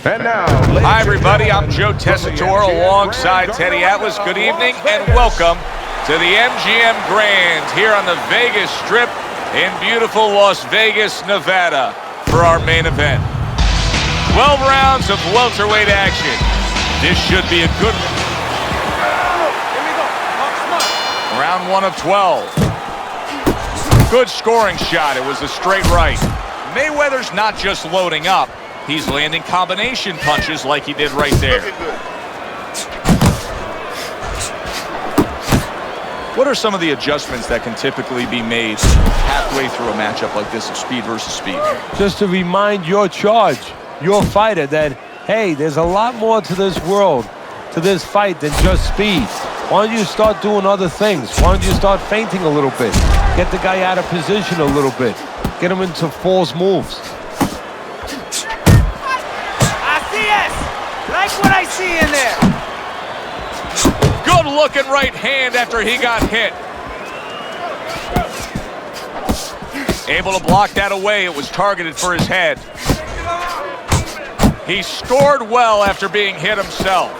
And now, hi everybody, I'm Joe Tessitore alongside Teddy Atlas. Good evening and welcome to the MGM Grand here on the Vegas Strip in beautiful Las Vegas, Nevada for our main event. 12 rounds of welterweight action. This should be a good round one of 12. Good scoring shot. It was a straight right. Mayweather's not just loading up. He's landing combination punches like he did right there. What are some of the adjustments that can typically be made halfway through a matchup like this of speed versus speed? Just to remind your fighter that, hey, there's a lot more to this world, to this fight than just speed. Why don't you start doing other things? Why don't you start feinting a little bit? Get the guy out of position a little bit. Get him into false moves. Like what I see in there. Good looking right hand after he got hit. Able to block that away. It was targeted for his head. He scored well after being hit himself.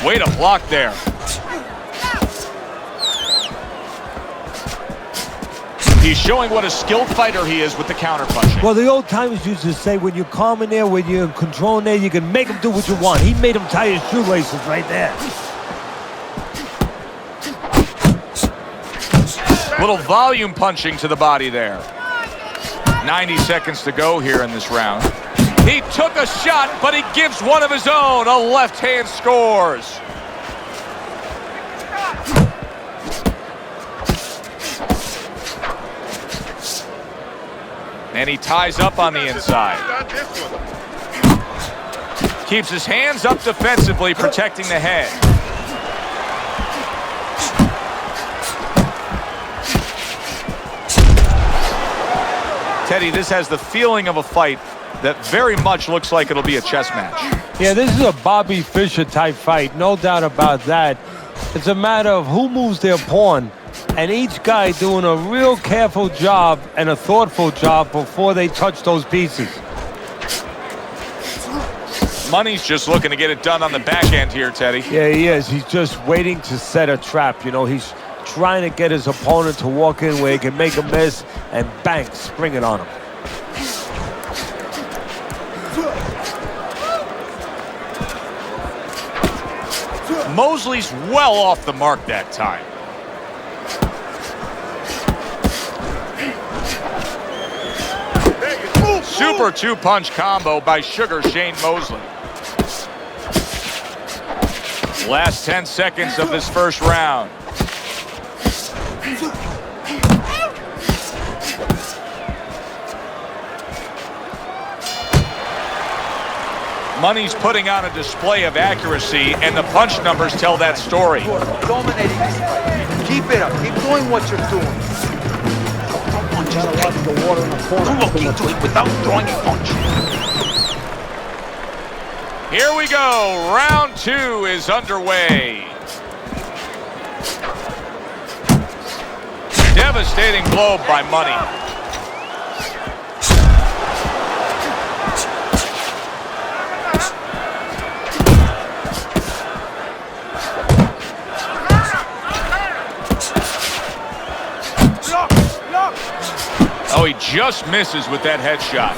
Way to block there. He's showing what a skilled fighter he is with the counterpunching. Well, the old timers used to say, when you're calm in there, when you're in control in there, you can make him do what you want. He made him tie his shoelaces right there. Little volume punching to the body there. 90 seconds to go here in this round. He took a shot, but he gives one of his own. A left hand scores. And he ties up on the inside. Keeps his hands up defensively, protecting the head. Teddy, this has the feeling of a fight that very much looks like it'll be a chess match. Yeah, this is a Bobby Fischer type fight, no doubt about that. It's a matter of who moves their pawn, and each guy doing a real careful job and a thoughtful job before they touch those pieces. Money's just looking to get it done on the back end here, Teddy. Yeah, he is. He's just waiting to set a trap. You know, he's trying to get his opponent to walk in where he can make a miss and bang, spring it on him. Mosley's well off the mark that time. Super two-punch combo by Sugar Shane Mosley. Last 10 seconds of this first round. Money's putting on a display of accuracy, and the punch numbers tell that story. Dominating this fight. Keep it up. Keep doing what you're doing. Don't look into it without throwing a punch. Here we go. Round two is underway. Devastating blow by Money. Oh, he just misses with that headshot.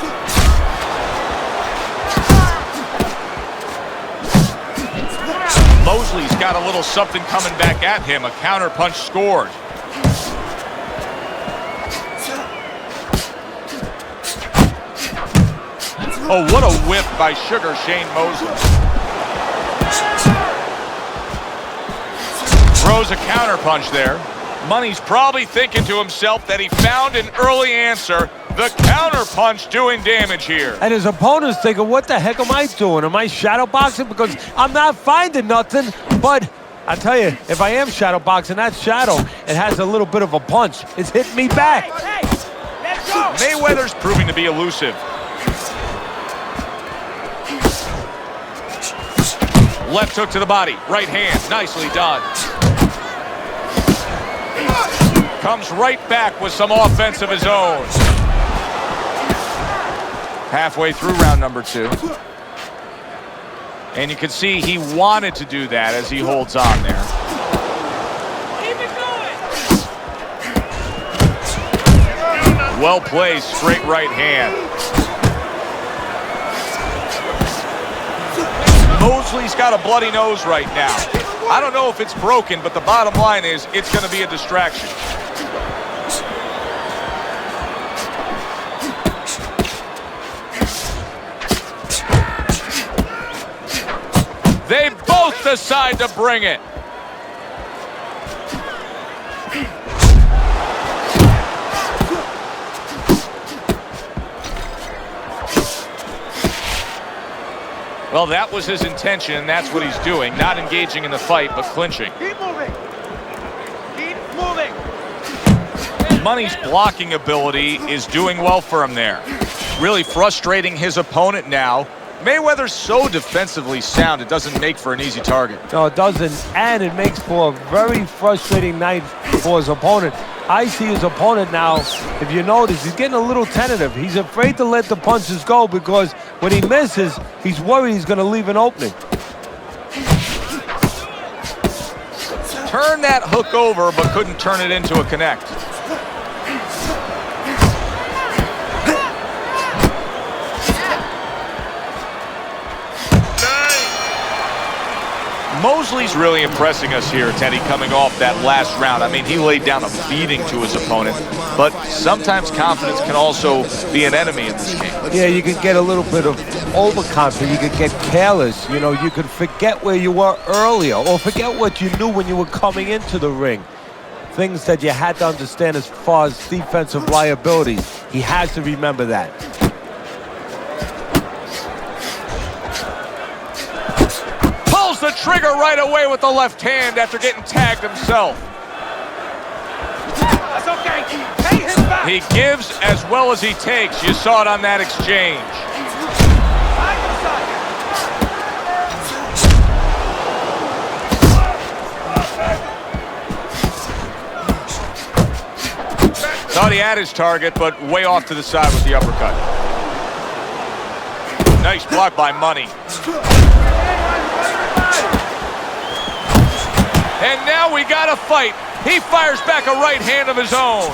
Mosley's got a little something coming back at him. A counter punch scored. Oh, what a whip by Sugar Shane Mosley. Throws a counter punch there. Money's probably thinking to himself that he found an early answer. The counter punch doing damage here. And his opponent's thinking, what the heck am I doing? Am I shadow boxing? Because I'm not finding nothing. But I tell you, if I am shadow boxing, that shadow, it has a little bit of a punch. It's hitting me back. Hey, let's go. Mayweather's proving to be elusive. Left hook to the body, right hand, nicely done. comes right back with some offense of his own. Halfway through round number 2. And you can see he wanted to do that as he holds on there. Keep it going. Well placed, straight right hand. Mosley's got a bloody nose right now. I don't know if it's broken, but the bottom line is it's going to be a distraction. They both decide to bring it. Well, that was his intention, and that's what he's doing. Not engaging in the fight, but clinching. Keep moving. Keep moving. Money's blocking ability is doing well for him there. Really frustrating his opponent now. Mayweather's so defensively sound, it doesn't make for an easy target. No, it doesn't, and it makes for a very frustrating night for his opponent. I see his opponent now, if you notice, he's getting a little tentative. He's afraid to let the punches go because when he misses, he's worried he's going to leave an opening. Turned that hook over, but couldn't turn it into a connect. Mosley's really impressing us here, Teddy, coming off that last round. I mean, he laid down a beating to his opponent, but sometimes confidence can also be an enemy in this game. Yeah, you could get a little bit of overconfidence. You could get careless. You know, you could forget where you were earlier or forget what you knew when you were coming into the ring. Things that you had to understand as far as defensive liabilities. He has to remember that. The trigger right away with the left hand after getting tagged himself. That's okay. Pay him back. He gives as well as he takes. You saw it on that exchange. Thought he had his target, but way off to the side with the uppercut. Nice block by Money. And now we got a fight. He fires back a right hand of his own.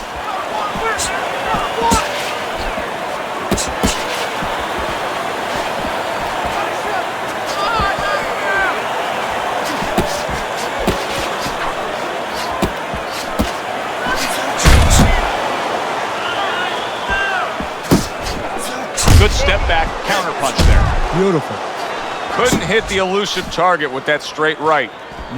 Good step back, counter punch there. Beautiful. Couldn't hit the elusive target with that straight right.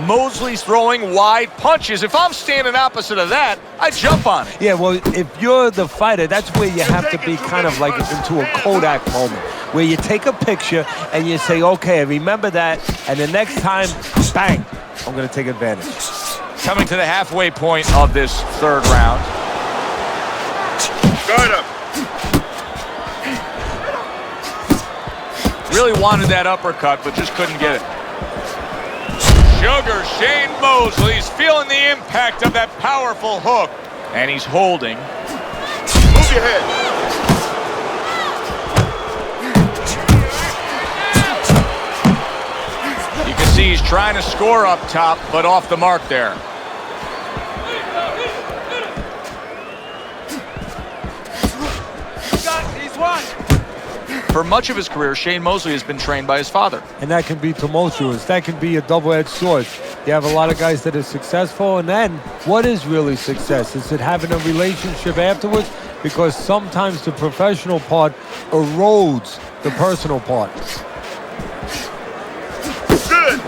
Mosley's throwing wide punches. If I'm standing opposite of that, I jump on it. Yeah, well, if you're the fighter, that's where you have to be kind of like into a Kodak moment, where you take a picture and you say, okay, I remember that, and the next time, bang, I'm going to take advantage. Coming to the halfway point of this third round. Guard up. Really wanted that uppercut, but just couldn't get it. Sugar Shane Mosley's feeling the impact of that powerful hook, and he's holding. Move your head. You can see he's trying to score up top, but off the mark there. He's one. For much of his career, Shane Mosley has been trained by his father. And that can be tumultuous. That can be a double-edged sword. You have a lot of guys that are successful, and then what is really success? Is it having a relationship afterwards? Because sometimes the professional part erodes the personal part. Good.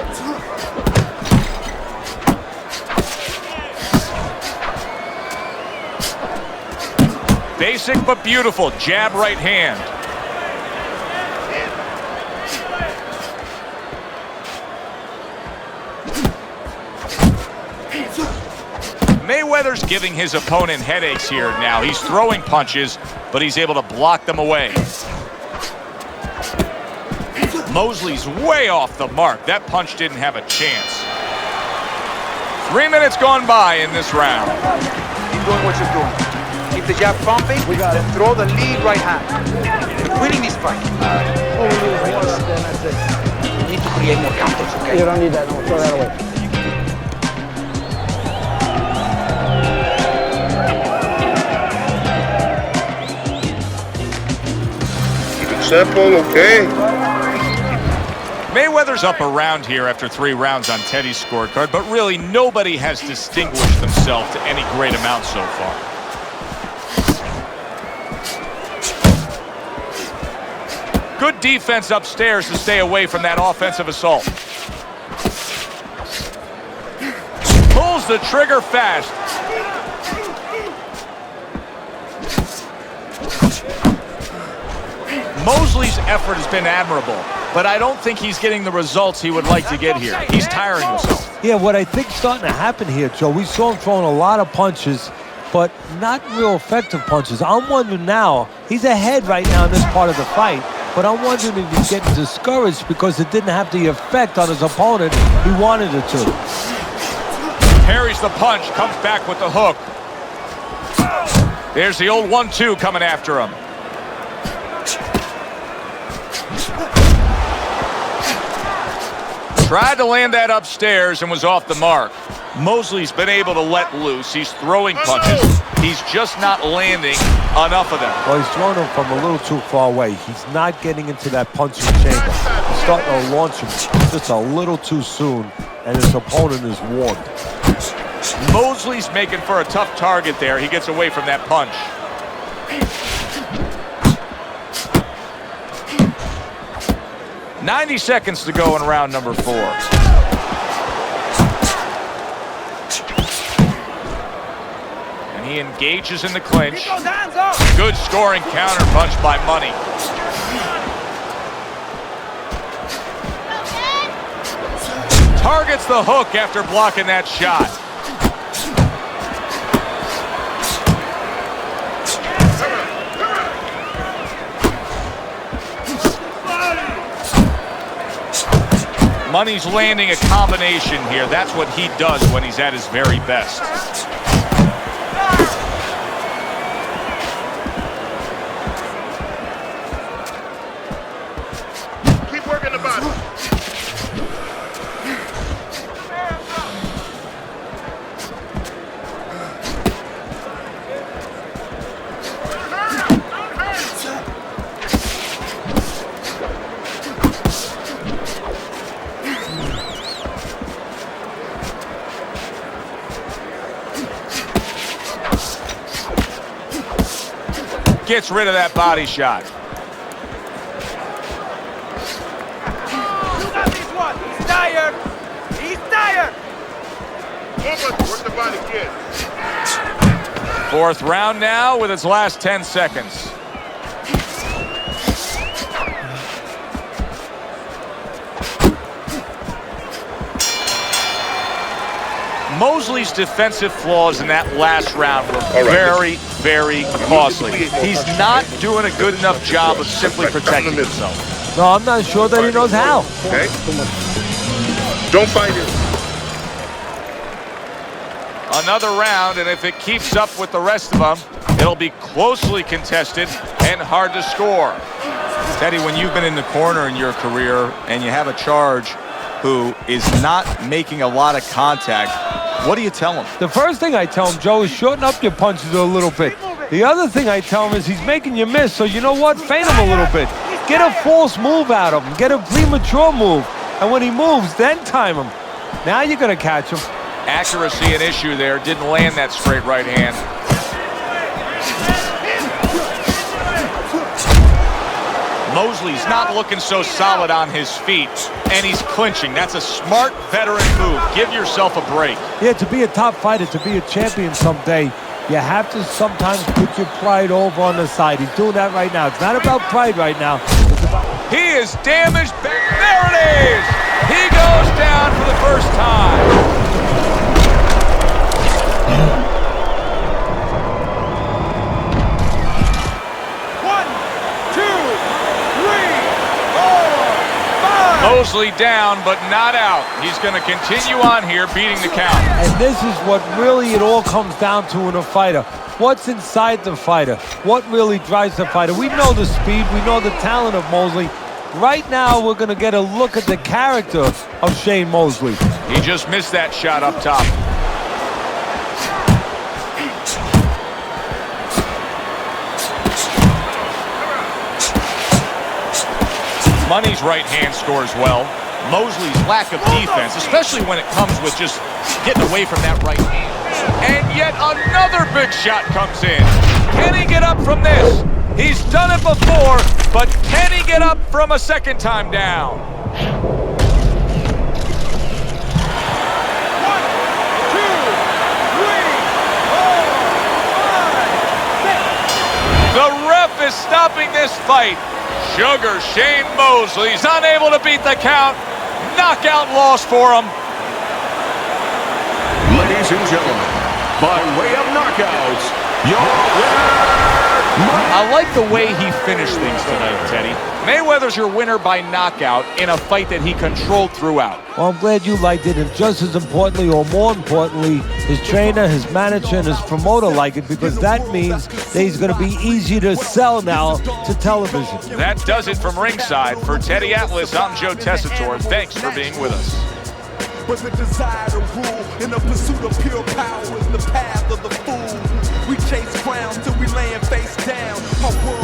Basic but beautiful. Jab right hand. Mayweather's giving his opponent headaches here now. He's throwing punches, but he's able to block them away. Mosley's way off the mark. That punch didn't have a chance. 3 minutes gone by in this round. doing what you're doing. Keep the jab pumping. We got it. Throw the lead right hand. You're winning this fight. All we need is one up there, and that's it. You need to create more counters, okay? You don't need that. No, throw that away. Keep it simple, okay? Mayweather's up around here after 3 rounds on Teddy's scorecard, but really nobody has distinguished themselves to any great amount so far. Good defense upstairs to stay away from that offensive assault. Pulls the trigger fast. Mosley's effort has been admirable, but I don't think he's getting the results he would like to get here. He's tiring himself. Yeah, what I think's starting to happen here, Joe, we saw him throwing a lot of punches, but not real effective punches. I'm wondering now, he's ahead right now in this part of the fight, but I'm wondering if he's getting discouraged because it didn't have the effect on his opponent he wanted it to. Parries the punch, comes back with the hook. There's the old 1-2 coming after him. Tried to land that upstairs and was off the mark. Mosley's been able to let loose. He's throwing punches. He's just not landing enough of them. Well, he's throwing them from a little too far away. He's not getting into that punching chamber. He's starting to launch him just a little too soon, and his opponent is warned. Mosley's making for a tough target there. He gets away from that punch. "90 seconds to go in round number 4. And he engages in the clinch. Good scoring counter punch by Money. Targets the hook after blocking that shot. Money's landing a combination here. That's what he does when he's at his very best. Keep working the body. Gets rid of that body shot. You got this one. He's tired. He's tired. Work the body, kid. 4th round now with its last 10 seconds. Mosley's defensive flaws in that last round were very, very costly. He's not doing a good enough job of simply protecting himself. No, I'm not sure that he knows how. Okay? Don't fight him. Another round, and if it keeps up with the rest of them, it'll be closely contested and hard to score. Teddy, when you've been in the corner in your career and you have a charge who is not making a lot of contact, what do you tell him? The first thing I tell him, Joe, is shorten up your punches a little bit. The other thing I tell him is he's making you miss, so you know what? Feint him a little bit. Get a false move out of him. Get a premature move. And when he moves, then time him. Now you're going to catch him. Accuracy an issue there. Didn't land that straight right hand. Mosley's not looking so solid on his feet, and he's clinching. That's a smart veteran move. Give yourself a break. Yeah, to be a top fighter, to be a champion someday, you have to sometimes put your pride over on the side. He's doing that right now. It's not about pride right now. It's about... He is damaged. There it is. He goes down for the first time. Mosley down, but not out. He's going to continue on here, beating the count. And this is what really it all comes down to in a fighter. What's inside the fighter? What really drives the fighter? We know the speed, we know the talent of Mosley. Right now, we're going to get a look at the character of Shane Mosley. He just missed that shot up top. Money's right hand scores well. Mosley's lack of defense, especially when it comes with just getting away from that right hand. And yet another big shot comes in. Can he get up from this? He's done it before, but can he get up from a second time down? 1, 2, 3, 4, 5, 6. The ref is stopping this fight. Sugar Shane Mosley's unable to beat the count. Knockout loss for him. Ladies and gentlemen, by way of knockouts, your winner. I like the way he finished things tonight, Teddy. Mayweather's your winner by knockout in a fight that he controlled throughout. Well, I'm glad you liked it, and just as importantly, or more importantly, his trainer, his manager, and his promoter like it, because that means that he's going to be easy to sell now to television. That does it from ringside. For Teddy Atlas, I'm Joe Tessitore. Thanks for being with us. But the desire to rule in the pursuit of pure power is the path of the fool. We chase crowns till we laying face down. Our world